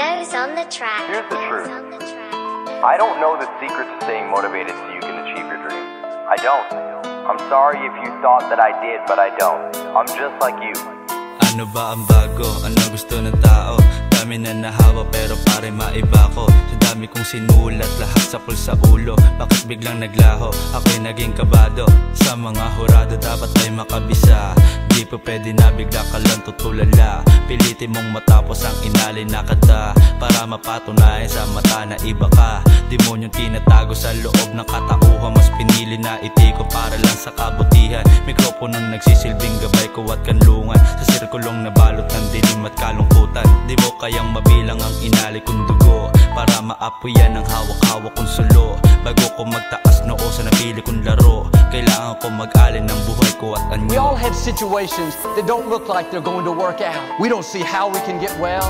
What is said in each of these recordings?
Those on the track. Here's the truth. I don't know the secret to staying motivated so you can achieve your dreams. I don't. I'm sorry if you thought that I did, but I don't. I'm just like you. Ano ba ang bago? Ano gusto ng tao? Dami na nahawa pero pare maiba ko. Sa dami kong sinulat, lahat sapul sa ulo. Bakit biglang naglaho? Ako'y naging kabado. Sa mga hurado dapat ay makabisa. Di pa pwede na bigla ka lang tutulala. Pilitin mong matapos ang inalay na kata, para mapatunayan sa mata na iba ka. Demonyong tinatago sa loob ng katauhan, mas pinili na itiko para lang sa kabutihan. Mikroponong nagsisilbing gabay ko at kanlungan, sa sirkulong nabalot ng dilim at kalungkutan. Di mo kayang mabilang ang inalay kong dugo, para maapoyan ang hawak-hawak kong sulo. Bago ko magtaas noo sa napili kong laro, kailangan ko mag-alin ng buhay ko at anyo. We all have situations that don't look like they're going to work out. We don't see how we can get well,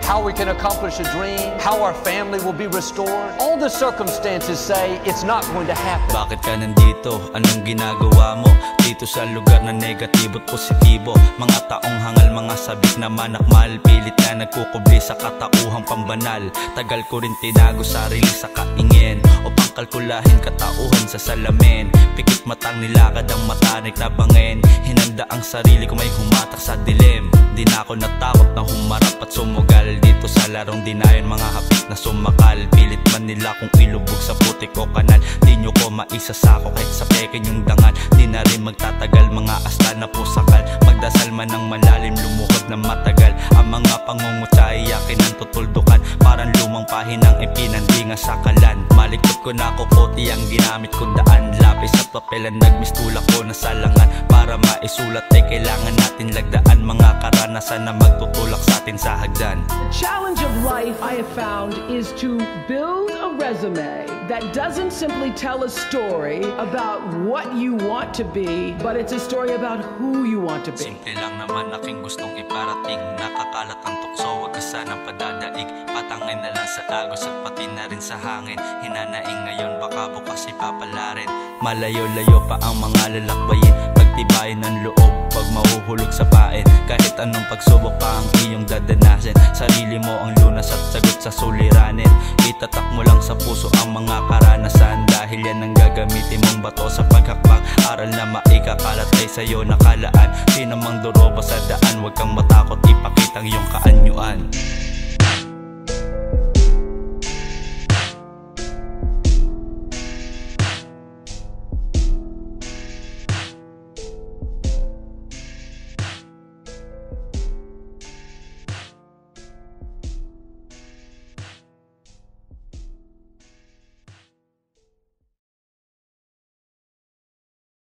how we can accomplish a dream, how our family will be restored. All the circumstances say it's not going to happen. Bakit ka nandito? Anong ginagawa mo? Dito sa lugar na negatibo at positibo. Mga taong hangal, mga sabik na manakmal, pilit na nagkukubli sa katauhang pambanal. Tagal ko rin tinago sarili sa kaingin, upang kalkulahin katauhan sa salamin. Pikit matang nilakad ang matanik na bangin, hinanda ang sarili ko may humatak sa dilim. Di na ako natakot na humarap at sumugal dito sa larong dinayon, mga hapit na sumakal. Pilit man nila kung ilubog sa putik o kanal, di nyo ko maisasako kahit sa pekin yung dangal. Di na rin magtatagal mga asta na pusakal, magdasal man ng malalim, lumuhod na matagal. Ang mga pangungutsa iyakin ang tutuldukan, parang lumang pahinang ipinandinga sa kalan. Malikot ko na kukuti ang ginamit kong daan, lapis at papelan nagmistula ko na salangan. Para maisulat ay kailangan natin lagdaan mga karanasan na magtutulak sa atin sa hagdan. The challenge of life, I have found, is to build a resume that doesn't simply tell a story about what you want to be, but it's a story about who you want to be. Simple lang naman aking gustong iparating, nakakalat ang tukso, wag ka sanang padadaig. Patangin na lang sa agos at pati na rin sa hangin. Hinanaing ngayon, baka bukas ipapalarin. Malayo-layo pa ang mga lalakbayin, pagtibayin ng loob, pag mahuhulog sa pain. Kahit anong pagsubok pa ang iyong dadanasin, sarili mo ang lunas at sagot sa suliranin. Itatak mo lang sa puso ang mga karanasan, dahil yan ang gagamitin mong bato sa paghakbang. Aral na maikakalat ay sa'yo nakalaan. Sino mang duroba sa daan, huwag kang matakot ipakitang iyong kaanyuan.